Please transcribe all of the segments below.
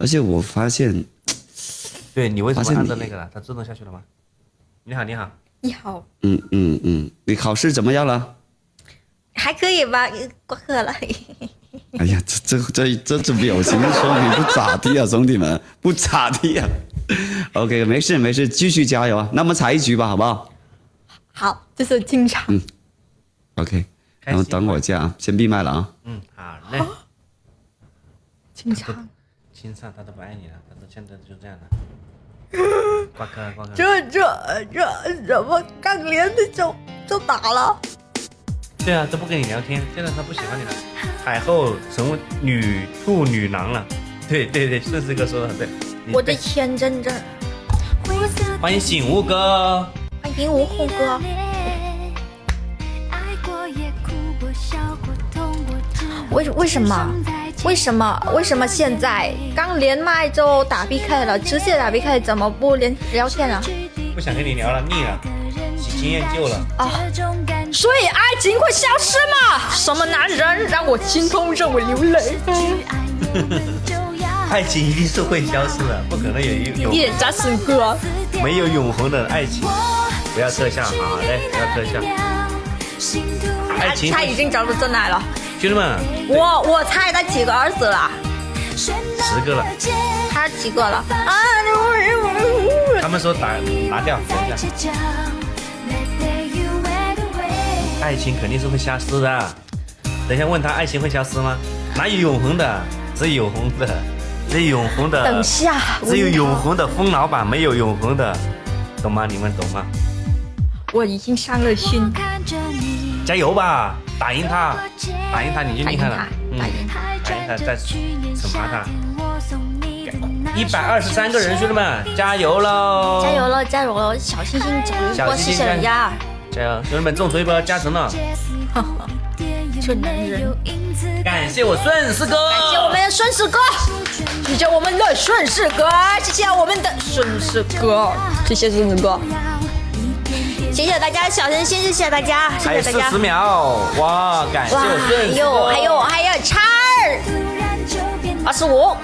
而且我发现，对你为什么按照那个了？它自动下去了吗？你好，你好，你好，你考试怎么样了？还可以吧，过课了。哎呀，这表情说明不咋地啊，兄弟们，不咋地啊。OK， 没事，继续加油啊！那么踩一局吧，好不好？好，这是经常。OK， 然后等我一下啊，先闭麦了啊。好嘞。经常。青上他都不爱你了，他都现在就这样的。挂科。这怎么刚连的就打了？对啊，都不跟你聊天，现在他不喜欢你了。海后成为女兔女郎了。对，顺势哥说的很对。我的天真，欢迎醒悟哥，欢迎吴红哥。为什么现在刚连麦就打 PK 了，直接打 PK 怎么不连聊天了？不想跟你聊了，腻了，喜新厌旧了啊！所以爱情会消失吗？什么男人让我心痛，让我流泪？爱情一定是会消失的，不可能有叶嘉诚哥没有永恒的爱情。不要特效，好嘞，不要特效。爱情他已经找到真爱了，兄弟们。我猜他几个儿子了？10个了。他几个了？啊！他们说拿掉，等一下。爱情肯定是会消失的。等一下问他，爱情会消失吗？哪有永恒的？只有永恒的。等下，只有永恒的风老板，没有永恒的，懂吗？你们懂吗？我已经伤了心。加油吧，打赢他你就厉害了。打赢他，再惩罚他。123个人，兄弟们，加油喽！加油喽！小星星走一波，谢谢人家。加油，兄弟们，中锤波加成了。这男人。感谢我顺势哥，感谢我们的顺势哥，谢谢我们的顺势哥，谢谢我们的顺势哥，谢谢顺势哥，谢谢大家小心心，谢谢大家，还有40秒，哇，感谢我顺势哥，还有叉25，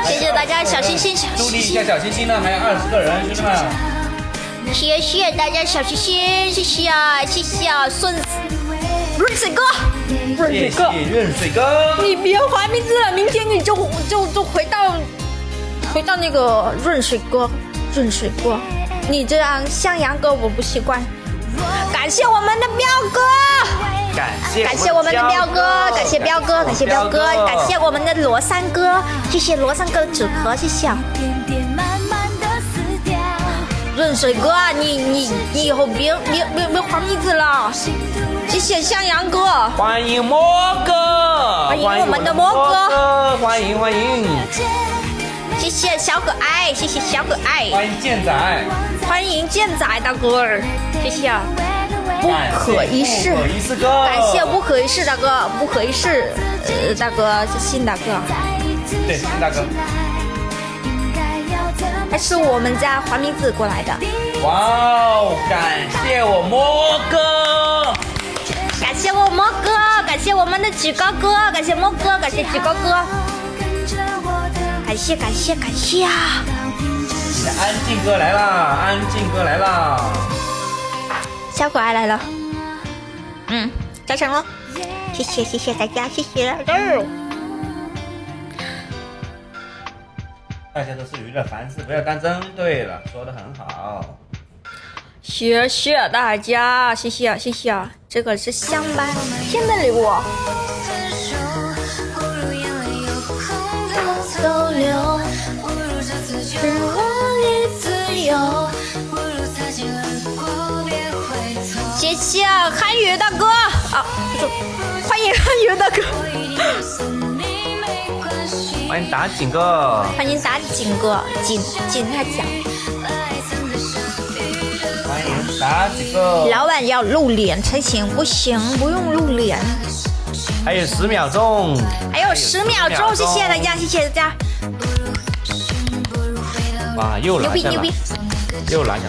谢谢大家小心心，助力一下小心心呢，还有20个人，兄弟们。谢谢大家小心心，谢谢顺水哥，谢谢润水哥，你别换名字了，明天你就回到那个润水哥，你这样向阳哥我不习惯。感谢我们的彪哥，感谢我们的彪哥，感谢彪哥，感谢我们的罗三哥，谢谢罗三哥的纸壳，谢谢。润水哥，你以后别换名字了，谢谢向阳哥，欢迎魔哥，欢迎我们的魔哥，欢迎，谢谢小可爱，欢迎健仔，欢迎健仔大哥，谢谢，不可一世哥，感谢不可一世大哥，大哥是新大哥，对，新大哥。还是我们家黄明子过来的。哇哦！感谢我魔哥，感谢我魔哥，感谢我们的举高哥，感谢魔哥，感谢举高哥，感谢啊！你的安静哥来啦，小可爱来了，加成了，谢谢大家，谢谢大家。大家都是娱乐凡事，不要当真。对了，说得很好。谢谢大家，谢谢啊！这个是香班天的礼物。谢谢韩语大哥啊，欢迎韩语大哥。欢迎打井哥，欢迎打井哥，井他讲。欢迎打井哥。老板要露脸才行，不行，不用露脸。还有10秒钟，谢谢大家，哇，又拿下了，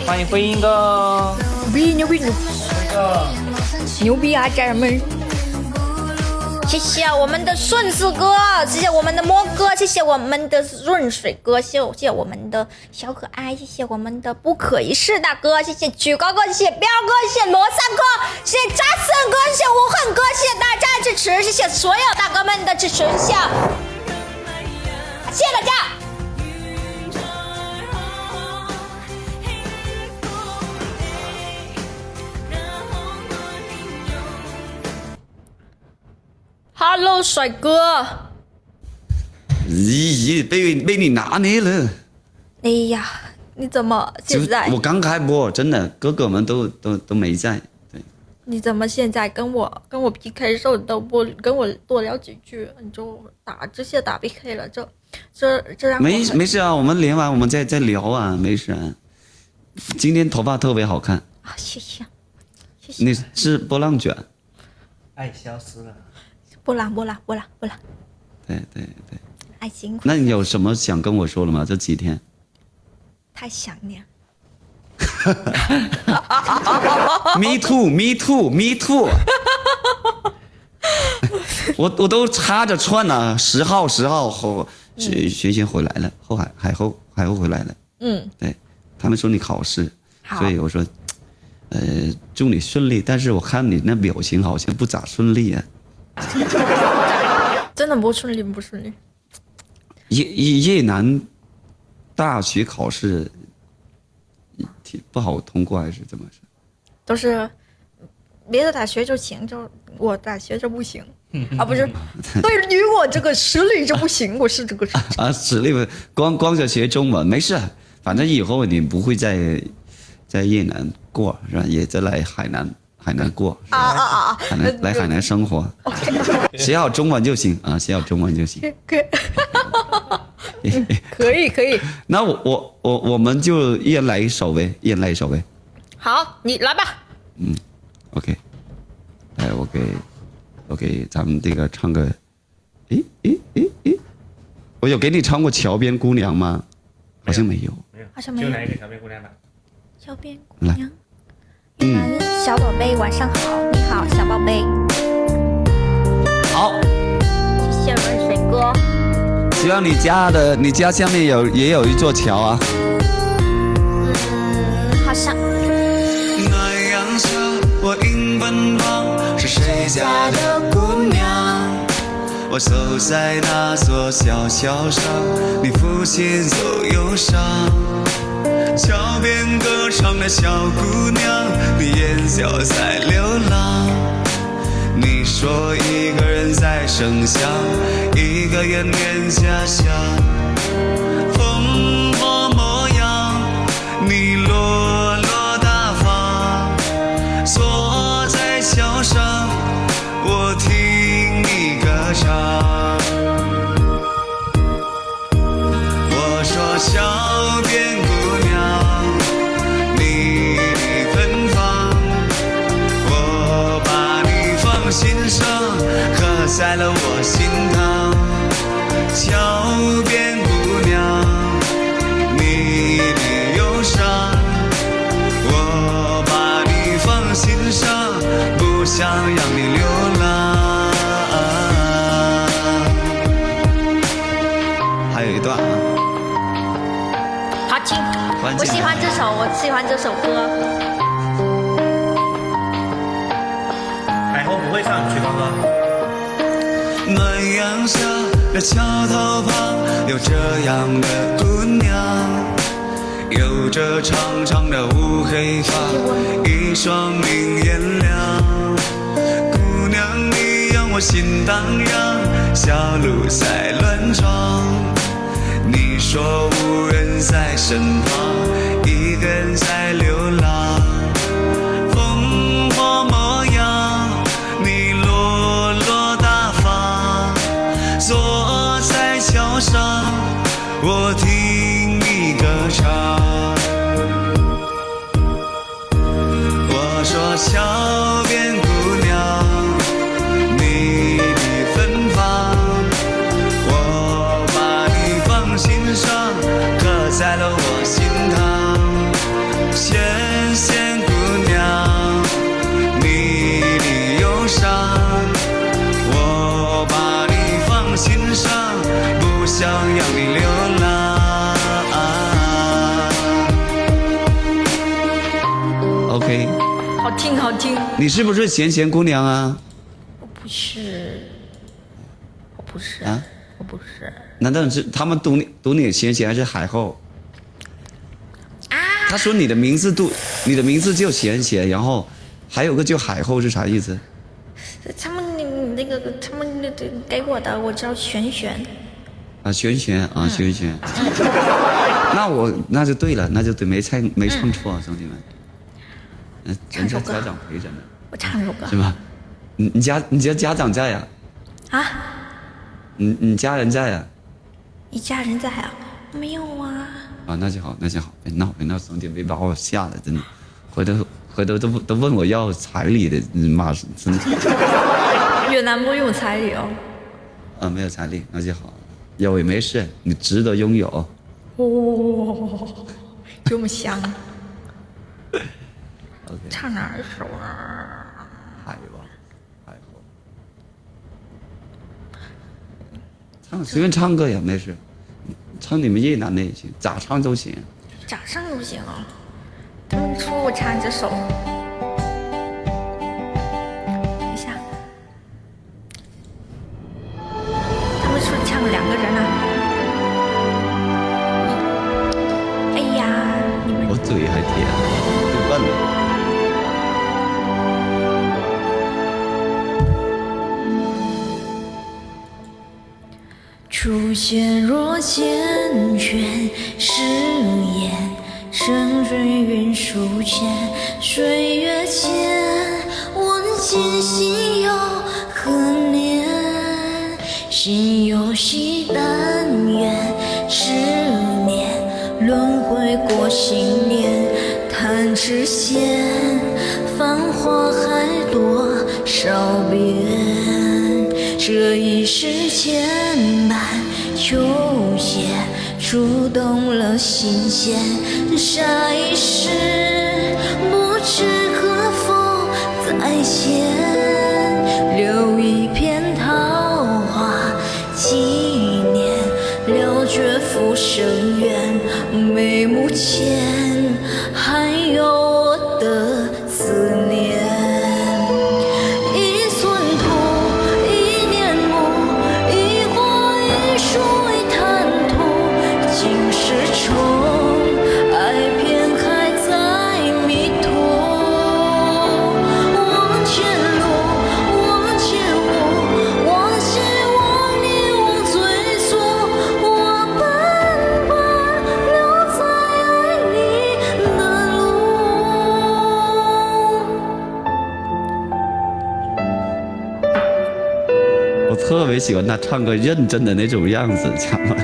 欢迎辉英哥，牛逼啊，家人们！谢谢我们的顺子哥，谢谢我们的莫哥，谢谢我们的润水哥，谢谢我们的小可爱，谢谢我们的不可一世大哥，谢谢举高哥，谢谢彪哥，谢谢罗三哥，谢谢扎森哥，谢谢无恨哥，谢谢大家的支持，谢谢所有大哥们的支持，谢谢大家。Hello， 帅哥。咦，被你拿捏了。哎呀，你怎么现在？我刚开播，真的哥哥们都没在。对。你怎么现在跟我 PK 的时候都不跟我多聊几句，你就直接打 PK 了？这让没事啊，我们连完我们再聊啊，没事啊。今天头发特别好看啊，谢谢。你是波浪卷？爱消失了。波浪。对。爱辛苦。那你有什么想跟我说的吗？这几天？太想念。Me too。我都插着串呢，10号后学姐回来了，海后回来了。对，他们说你考试，所以我说，祝你顺利。但是我看你那表情好像不咋顺利啊。真的不顺利。越南大学考试不好通过还是怎么说？都是别的大学就行，就我大学就不行啊，不是，对于我这个实力就不行，我是这个啊，实力光着学中文没事，反正以后你不会在越南过是吧？也再来海南过啊！来海南生活，写好中文就行啊，写好中文就行。可以。那我们就一人来一首呗。好，你来吧。OK， 来我给咱们这个唱个，我有给你唱过《桥边姑娘》吗？好像没有。好像没有。就来一个桥边姑娘吧。桥边姑娘。小宝贝，晚上好，你好，小宝贝。好，谢谢润水哥。希望你家下面也有一座桥啊。好像。暖阳下，我迎奔跑，是谁家的姑娘？我走在那座小桥上，你抚琴奏忧伤。桥边歌唱的小姑娘，你眼角在流浪。你说一个人在生乡，一个人念家乡。风波模样，你落落大方。坐在桥上，我听你歌唱。我说桥边姑娘，你芬芳，我把你放心上，刻在了我心膛。桥边姑娘，你的忧伤，我把你放心上，不想让你流浪。还有一段啊。好听，我喜欢这首歌。海后不会唱，曲高哥。暖阳下的桥头旁，有这样的姑娘，有着长长的乌黑发，一双明眼亮。姑娘你让我心荡漾，小鹿在乱撞。你说无人在身旁，一个人在流浪。风波模样，你落落大方。坐在桥上，我听你歌唱。我说桥边姑娘，你的芬芳，我把你放心上，刻在了我心膛。谢谢想要你流浪。OK， 好听好听。你是不是咸咸姑娘啊？我不是，我不是啊，我不是。难道是他们读你咸咸还是海后？他说你的名字叫咸咸，然后还有个叫海后是啥意思？他们给我的，我叫璇璇。啊，璇璇啊，璇璇。那就对了，那就对，没唱错，兄弟们。人家家长陪着呢。我唱首歌。是吧？你家长在呀？啊？你家人在呀？你家人在啊？没有啊。啊，那就好，别闹，兄弟，别把我吓的，真的，回头都问我要彩礼的，妈真的。越南不用彩礼哦。啊，没有彩礼，那就好，有也没事，你值得拥有。哦，这么香。OK， 唱哪一首啊？海吧，海后。随便唱歌也没事，唱你们越南的也行，咋唱都行。咋唱都行啊。他们说我唱这首。等一下。他们说唱2个人啊。哎呀，你们。我嘴还甜，就笨了。出现若缱绻誓言，深水云书前，岁月间，问今心有何年？心有惜但愿10年，轮回过新年，弹指间，繁华还多少遍？这一世牵绊秋叶，触动了心弦。下一世不知可否再见，留一片桃花纪念，了却浮生缘。眉目前还有我的思念。特别喜欢他唱歌认真的那种样子，知道吗？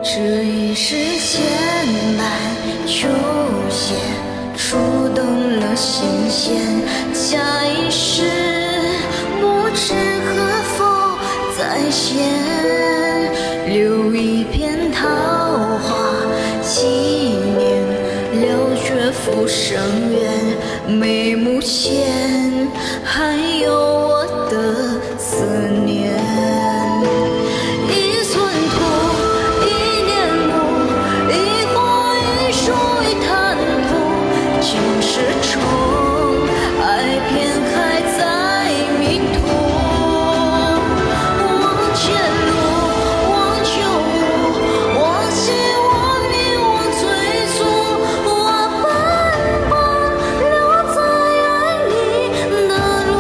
这一世牵绊秋叶，触动了心弦。下一世不知可否再现，留一片桃花纪念，了却浮生缘。眉目前还有我的思念。一寸土，一年木，一花一树一滩土。今世虫，爱偏还在迷途。望前路，望旧物，望希望你我最初。我奔波留在爱里的路，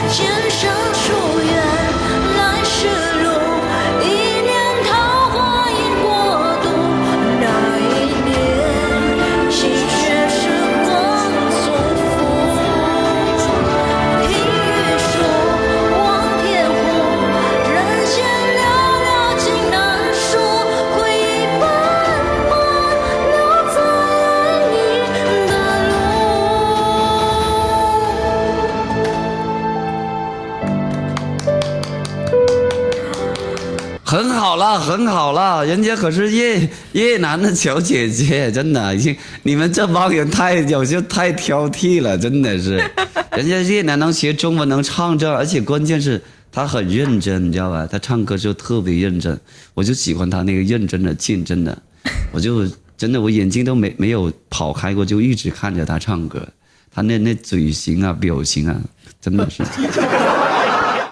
千山疏远来时路，一念桃花引过度。那一年心却是过很好了，很好了，人家可是越南的小姐姐，真的，你们这帮人有些太挑剔了，真的是。人家越南能学中文，能唱这，而且关键是他很认真，你知道吧？他唱歌就特别认真，我就喜欢他那个认真的劲，真的，我眼睛都没有跑开过，就一直看着他唱歌，他那嘴型啊、表情啊，真的是。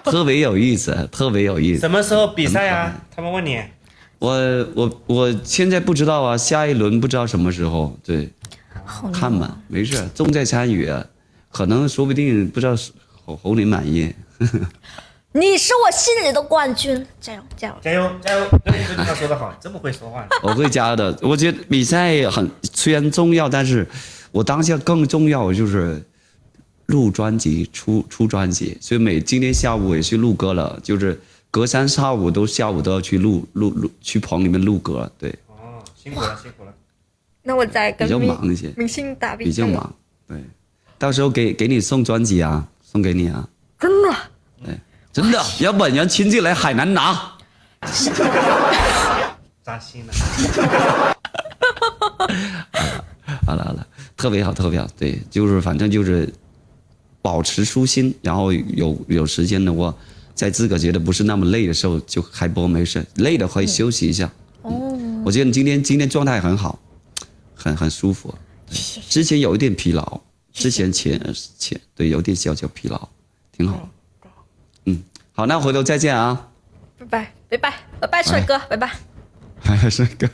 特别有意思，特别有意思。什么时候比赛啊？他们问你。我现在不知道啊，下一轮不知道什么时候。对，看嘛，没事，重在参与啊，可能说不定不知道侯林满意。你是我心里的冠军，加油加油加油加油！对，这句话说得好，这么会说话。我会加的。我觉得比赛虽然重要，但是我当下更重要就是录专辑、出专辑，所以今天下午也去录歌了，就是隔三差五下午都要去录，去棚里面录歌。对。哦，辛苦了辛苦了。那我再跟比较忙一些，明星打比赛。比较忙，对。到时候给你送专辑啊，送给你啊。真的。对，真的，要本人亲自来海南拿。扎心了。好了，特别好，特别好。对，就是反正就是保持初心，然后有时间的话，在自个觉得不是那么累的时候就开播没事，累的可以休息一下。我觉得你今天状态很好，很舒服。之前有一点疲劳，之前对有点小疲劳，挺好。好，那回头再见啊。拜拜，帅哥，拜拜。帅哥。